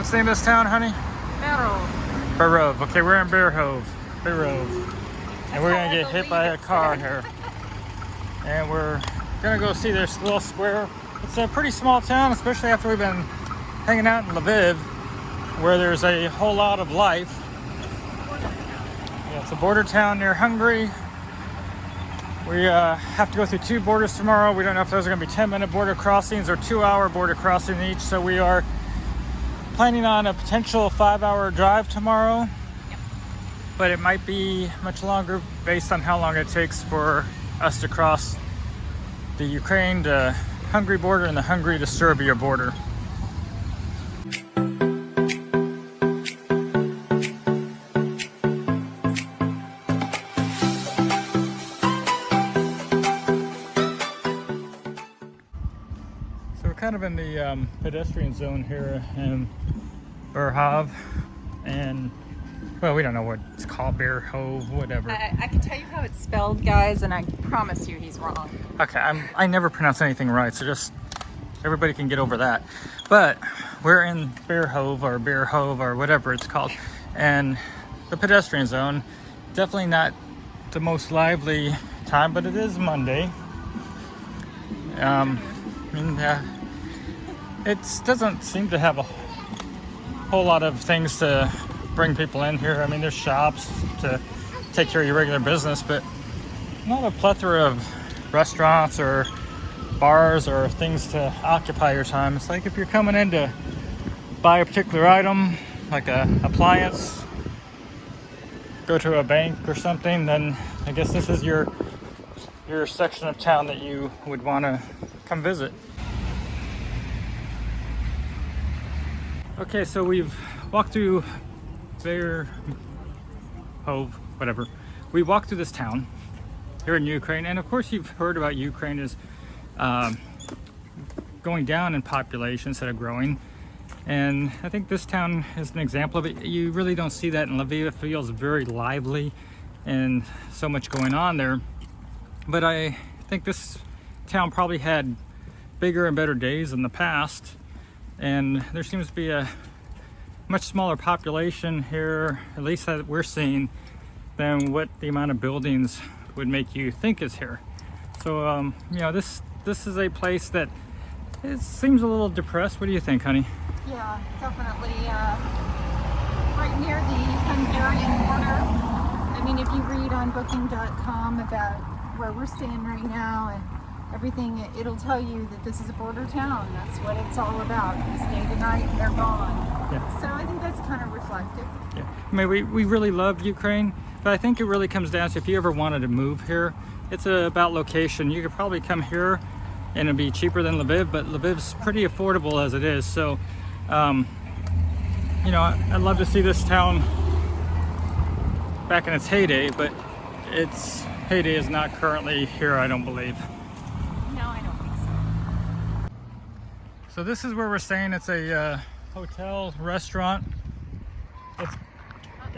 What's the name of this town, honey? Berehove. Berehove. Okay, we're in Berehove. And we're gonna get hit by a car here. And we're gonna go see this little square. It's a pretty small town, especially after we've been hanging out in Lviv, where there's a whole lot of life. Yeah, it's a border town near Hungary. We have to go through 2 borders tomorrow. We don't know if those are gonna be 10-minute border crossings or 2-hour border crossing each. So we are planning on a potential 5-hour drive tomorrow. Yep. But it might be much longer based on how long it takes for us to cross the Ukraine to Hungary border and the Hungary to Serbia border. So we're kind of in the pedestrian zone here in Berehove, and well, we don't know what it's called, Berehove, whatever. I can tell you how it's spelled, guys, and I promise you he's wrong. Okay, I never pronounce anything right, so just everybody can get over that. But we're in Berehove or whatever it's called, and the pedestrian zone. Definitely not the most lively time, but it is Monday. It doesn't seem to have a whole lot of things to bring people in here. I mean, there's shops to take care of your regular business, but not a plethora of restaurants or bars or things to occupy your time. It's like if you're coming in to buy a particular item, like a appliance, go to a bank or something, then I guess this is your section of town that you would want to come visit. Okay, so we've walked through Berehove, whatever. We walked through this town here in Ukraine, and of course you've heard about Ukraine is going down in population instead of growing. And I think this town is an example of it. You really don't see that in Lviv. It feels very lively and so much going on there. But I think this town probably had bigger and better days in the past. And there seems to be a much smaller population here, at least that we're seeing, than what the amount of buildings would make you think is here. So, you know, this is a place that it seems a little depressed. What do you think, honey? Yeah, definitely. Right near the Hungarian border. I mean, if you read on Booking.com about where we're staying right now and everything, it'll tell you that this is a border town. That's what it's all about. You stay the night and they're gone. Yeah. So I think that's kind of reflective. Yeah. I mean, we really love Ukraine, but I think it really comes down to if you ever wanted to move here, it's about location. You could probably come here and it'd be cheaper than Lviv, but Lviv's pretty affordable as it is. So, you know, I'd love to see this town back in its heyday, but its heyday is not currently here, I don't believe. No, I don't think so. So this is where we're staying. It's a hotel restaurant. It's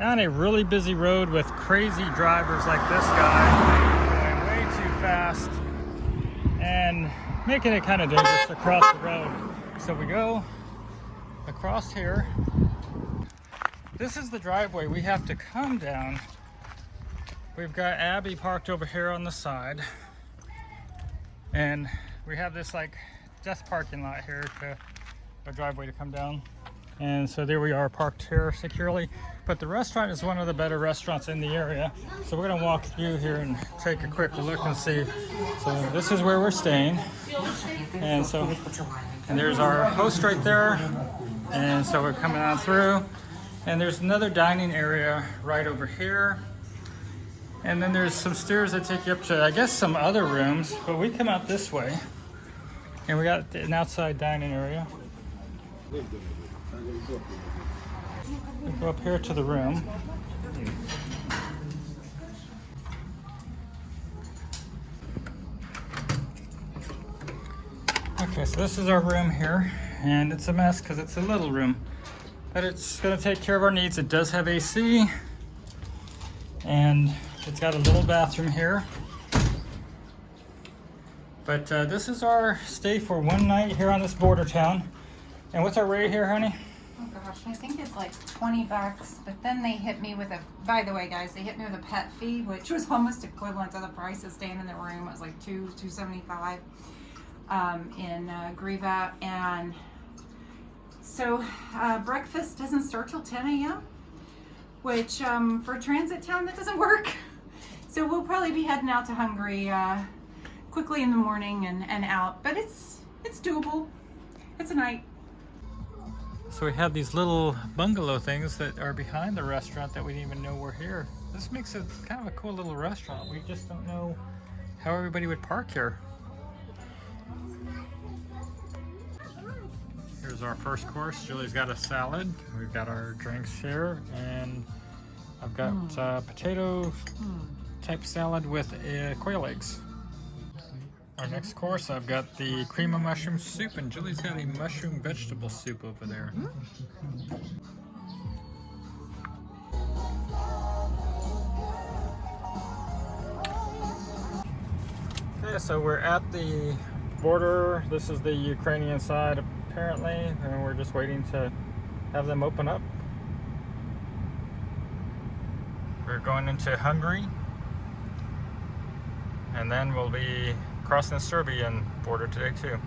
on a really busy road with crazy drivers like this guy going way too fast and making it kind of dangerous to cross the road. So we go across here. This is the driveway we have to come down. We've got Abby parked over here on the side, and we have this like just parking lot here to a driveway to come down. And so there we are, parked here securely. But the restaurant is one of the better restaurants in the area. So we're gonna walk through here and take a quick look and see. So this is where we're staying. And there's our host right there. And so we're coming on through. And there's another dining area right over here. And then there's some stairs that take you up to, I guess, some other rooms. But we come out this way. And we got an outside dining area. We go up here to the room. Okay, so this is our room here, and it's a mess because it's a little room, but it's going to take care of our needs. It does have AC, and it's got a little bathroom here. But this is our stay for one night here on this border town. And what's our rate here, honey? Oh gosh, I think it's like 20 bucks, but then they hit me with a, by the way guys, they hit me with a pet fee, which was almost equivalent to the price of staying in the room. It was like $275 in Griva. And so breakfast doesn't start till 10 a.m., which for a transit town, that doesn't work. So we'll probably be heading out to Hungary quickly in the morning and out, but it's doable. It's a night. So we have these little bungalow things that are behind the restaurant that we didn't even know were here. This makes it kind of a cool little restaurant. We just don't know how everybody would park here. Here's our first course. Julie's got a salad. We've got our drinks here, and I've got potato type salad with quail eggs. Our next course, I've got the cream of mushroom soup, and Julie's got a mushroom vegetable soup over there. Okay, so we're at the border. This is the Ukrainian side apparently, and we're just waiting to have them open up. We're going into Hungary, and then we'll be crossing the Serbian border today too.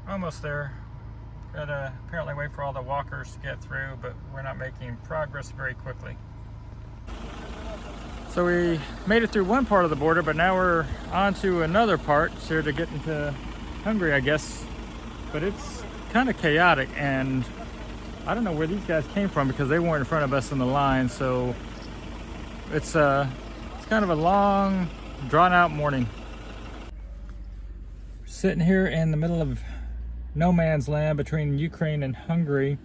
Almost there. Gotta apparently wait for all the walkers to get through, but we're not making progress very quickly. So we made it through one part of the border, but now we're on to another part here to get into Hungary, I guess. But it's kind of chaotic, and I don't know where these guys came from because they weren't in front of us in the line. So it's kind of a long, drawn-out morning. Sitting here in the middle of no man's land between Ukraine and Hungary,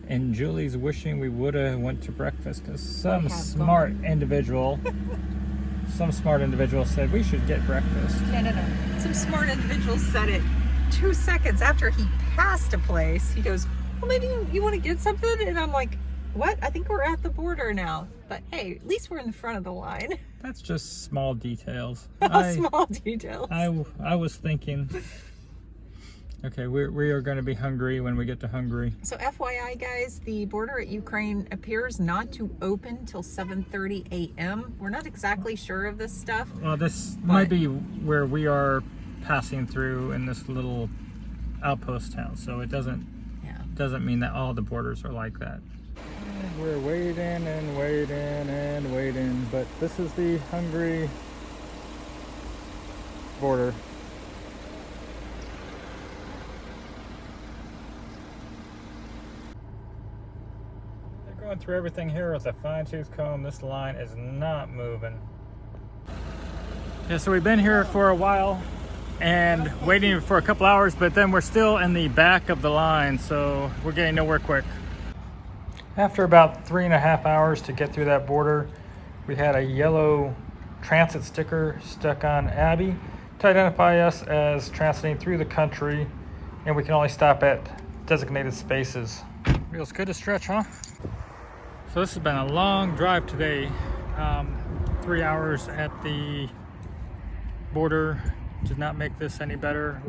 and Julie's wishing we would have went to breakfast because some smart individual said we should get breakfast. No. Some smart individual said it 2 seconds after he passed a place. He goes, well, maybe you want to get something? And I'm like, what? I think we're at the border now. But hey, at least we're in the front of the line. That's just small details. Small details. I was thinking, okay, we are going to be hungry when we get to Hungary. So FYI guys, the border at Ukraine appears not to open till 7:30 a.m. We're not exactly sure of this stuff. Well, this might be where we are passing through in this little outpost town, so it doesn't mean that all the borders are like that. And we're waiting and waiting and waiting, but this is the Hungary border. Going through everything here with a fine-tooth comb. This line is not moving. Yeah, so we've been here for a while and waiting for a couple hours, but then we're still in the back of the line, so we're getting nowhere quick. After about 3.5 hours to get through that border, we had a yellow transit sticker stuck on Abby to identify us as transiting through the country, and we can only stop at designated spaces. Feels good to stretch, huh? So this has been a long drive today. 3 hours at the border did not make this any better.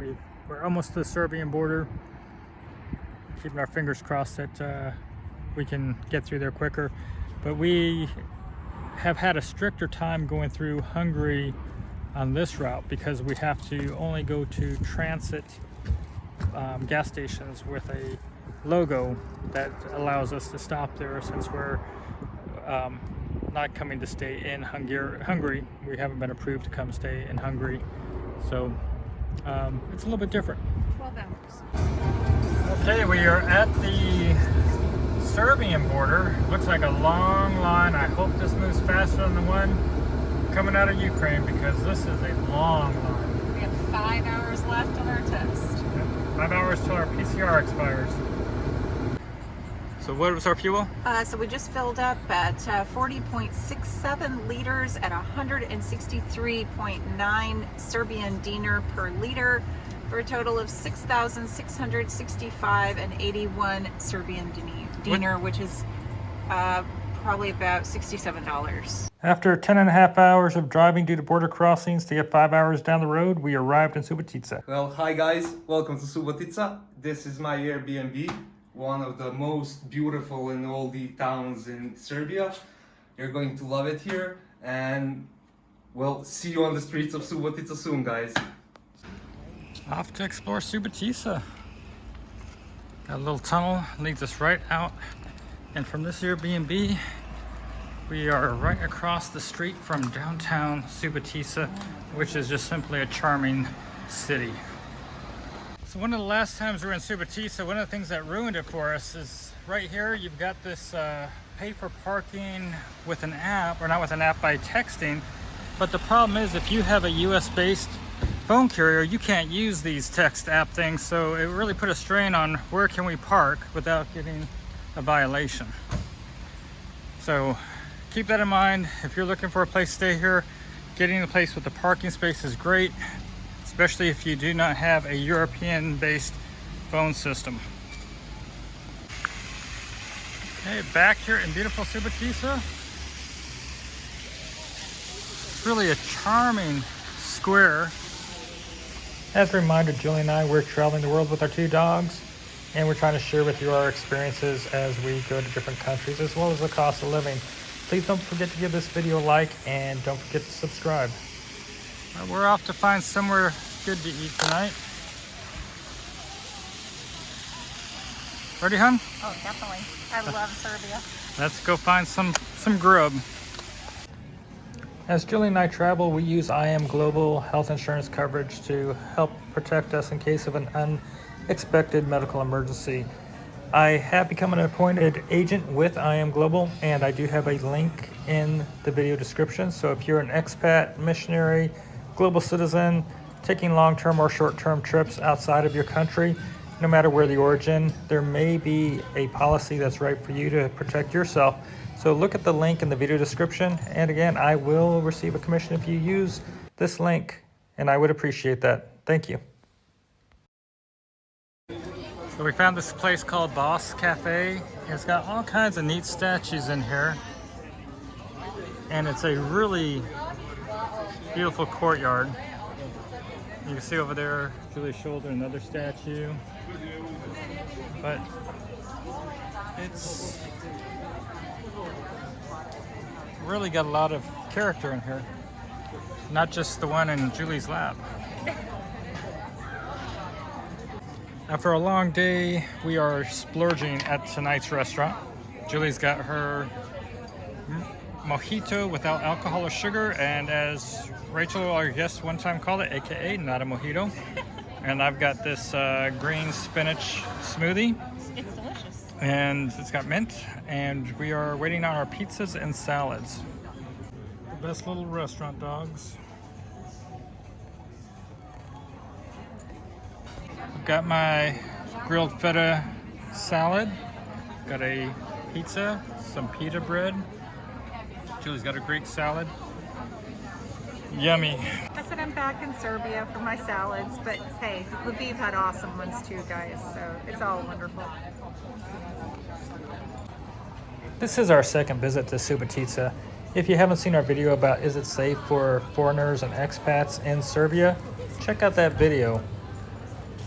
We're almost to the Serbian border. Keeping our fingers crossed that we can get through there quicker. But we have had a stricter time going through Hungary on this route because we have to only go to transit gas stations with a logo that allows us to stop there, since we're not coming to stay in Hungary. We haven't been approved to come stay in Hungary, so it's a little bit different. 12 hours. Okay, we are at the Serbian border. Looks like a long line. I hope this moves faster than the one coming out of Ukraine, because this is a long line. We have 5 hours left on our test. 5 hours till our PCR expires. So what was our fuel? So we just filled up at 40.67 liters at 163.9 Serbian dinar per liter, for a total of 6,665 and 81 Serbian dinar, which is probably about $67. After 10.5 hours of driving due to border crossings to get 5 hours down the road, we arrived in Subotica. Well, hi guys, welcome to Subotica. This is my Airbnb, one of the most beautiful in all the towns in Serbia. You're going to love it here, and well, see you on the streets of Subotica soon, guys. Off to explore Subotica. That little tunnel leads us right out, and from this Airbnb, we are right across the street from downtown Subotica, which is just simply a charming city. So one of the last times we were in Subotica, one of the things that ruined it for us is right here you've got this pay for parking with an app, or not with an app, by texting. But the problem is if you have a US based phone carrier, you can't use these text app things, so it really put a strain on where can we park without getting a violation. So keep that in mind. If you're looking for a place to stay here, getting a place with a parking space is great, especially if you do not have a European based phone system. Okay, back here in beautiful Subotica. It's really a charming square. As a reminder, Julie and I, we're traveling the world with our 2 dogs, and we're trying to share with you our experiences as we go to different countries, as well as the cost of living. Please don't forget to give this video a like, and don't forget to subscribe. We're off to find somewhere good to eat tonight. Ready, hun? Oh, definitely. I love Serbia. Let's go find some grub. As Julie and I travel, we use IMGlobal health insurance coverage to help protect us in case of an unexpected medical emergency. I have become an appointed agent with IMGlobal, and I do have a link in the video description. So if you're an expat, missionary, global citizen, taking long-term or short-term trips outside of your country, no matter where the origin, there may be a policy that's right for you to protect yourself. So look at the link in the video description, and again, I will receive a commission if you use this link, and I would appreciate that. Thank you. So we found this place called Boss Cafe. It's got all kinds of neat statues in here, and it's a really beautiful courtyard. You can see over there, Julie's shoulder, another statue. But it's really got a lot of character in here, not just the one in Julie's lap. After a long day, we are splurging at tonight's restaurant. Julie's got her mojito without alcohol or sugar, and as Rachel, our guest, one time called it, AKA not a mojito. And I've got this green spinach smoothie. It's delicious. And it's got mint, and we are waiting on our pizzas and salads. The best little restaurant dogs. I've got my grilled feta salad, got a pizza, some pita bread. Julie's got a Greek salad. Yummy. I said I'm back in Serbia for my salads, but hey, Lviv had awesome ones too, guys, so it's all wonderful. This is our second visit to Subotica. If you haven't seen our video about is it safe for foreigners and expats in Serbia, check out that video.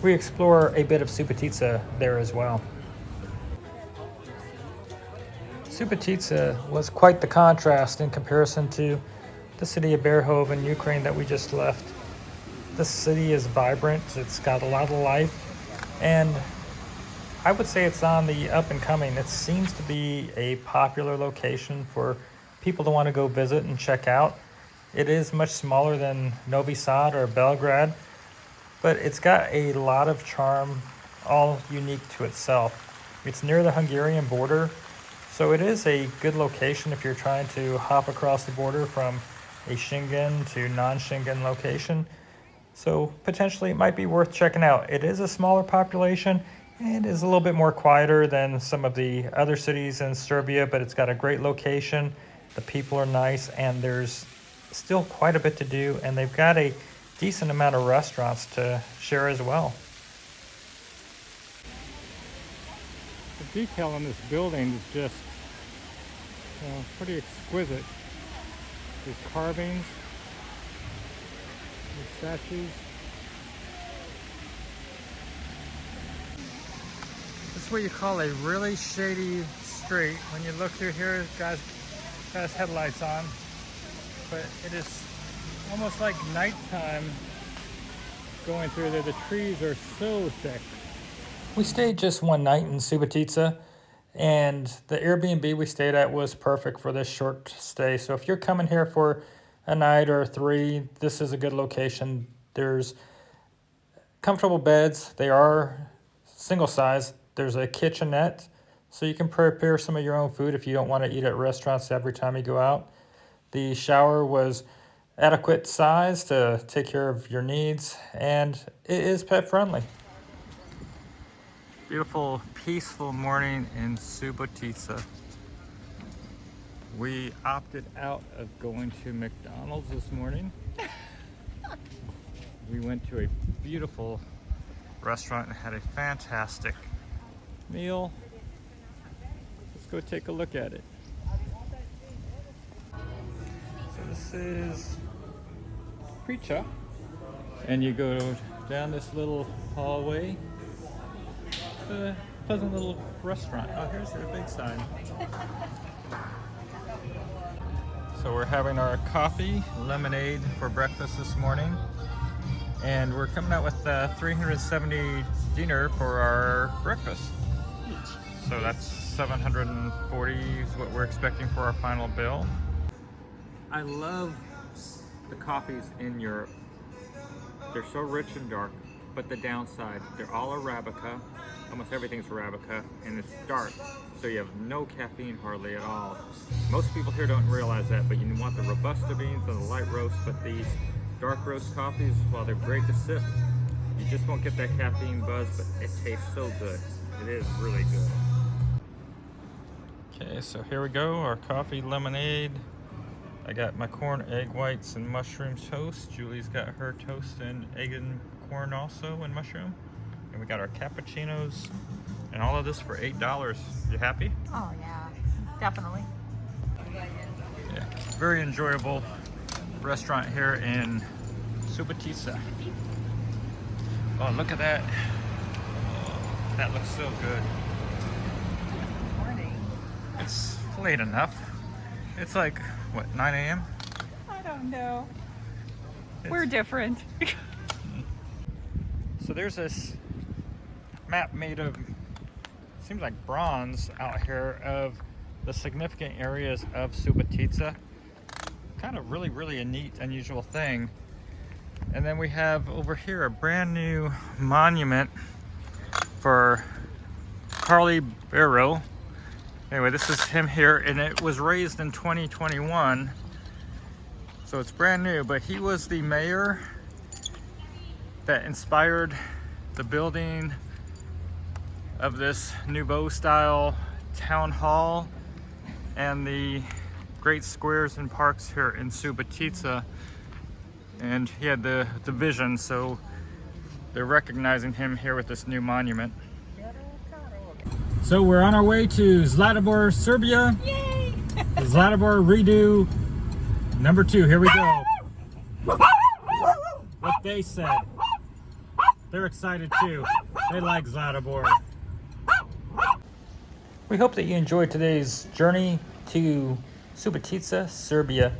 We explore a bit of Subotica there as well. Subotica was quite the contrast in comparison to the city of Berehove in Ukraine that we just left. This city is vibrant, it's got a lot of life, and I would say it's on the up and coming. It seems to be a popular location for people to want to go visit and check out. It is much smaller than Novi Sad or Belgrade, but it's got a lot of charm, all unique to itself. It's near the Hungarian border, so it is a good location if you're trying to hop across the border from a Schengen to non-Schengen location. So potentially it might be worth checking out. It is a smaller population and is a little bit more quieter than some of the other cities in Serbia, but it's got a great location. The people are nice, and there's still quite a bit to do, and they've got a decent amount of restaurants to share as well. The detail on this building is just Pretty exquisite. These carvings, these statues. This is what you call a really shady street. When you look through here, guys has headlights on, but it is almost like nighttime going through there. The trees are so thick. We stayed just one night in Subotica, and the Airbnb we stayed at was perfect for this short stay. So if you're coming here for a night or 3, this is a good location. There's comfortable beds. They are single size. There's a kitchenette, so you can prepare some of your own food if you don't want to eat at restaurants every time you go out. The shower was adequate size to take care of your needs, and it is pet friendly. Beautiful, peaceful morning in Subotica. We opted out of going to McDonald's this morning. We went to a beautiful restaurant and had a fantastic meal. Let's go take a look at it. So this is Precha, and you go down this little hallway. A pleasant little restaurant. Oh, here's their big sign. So we're having our coffee, lemonade for breakfast this morning, and we're coming out with 370 dinar for our breakfast. So that's 740 is what we're expecting for our final bill. I love the coffees in Europe. They're so rich and dark, but the downside, they're all Arabica. Almost everything's Arabica, and it's dark, so you have no caffeine hardly at all. Most people here don't realize that, but you want the Robusta beans and the light roast, but these dark roast coffees, while they're great to sip, you just won't get that caffeine buzz, but it tastes so good. It is really good. Okay, so here we go, our coffee lemonade. I got my corn, egg whites, and mushroom toast. Julie's got her toast and egg and corn also, and mushroom. And we got our cappuccinos, and all of this for $8. You happy? Oh yeah, definitely. Yeah, very enjoyable restaurant here in Subotica. Oh, look at that. Oh, that looks so good. Morning. It's late enough. It's like, what, 9 a.m.? I don't know. We're different. So there's this map made of, seems like bronze out here, of the significant areas of Subotica. Kind of really a neat, unusual thing. And then we have over here a brand new monument for Harley Berehove. Anyway, this is him here, and it was raised in 2021. So it's brand new, but he was the mayor that inspired the building of this Nouveau style town hall and the great squares and parks here in Subotica. And he had the vision, so they're recognizing him here with this new monument. So we're on our way to Zlatibor, Serbia. Yay! Zlatibor redo number 2. Here we go. What they said. They're excited too. They like Zlatibor. We hope that you enjoyed today's journey to Subotica, Serbia.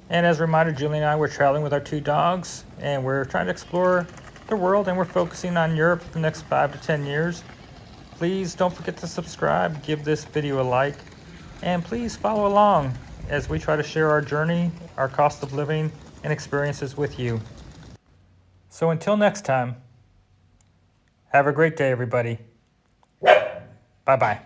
And as a reminder, Julie and I were traveling with our 2 dogs, and we're trying to explore the world, and we're focusing on Europe for the next 5 to 10 years. Please don't forget to subscribe, give this video a like, and please follow along as we try to share our journey, our cost of living, and experiences with you. So until next time, have a great day, everybody. Bye-bye.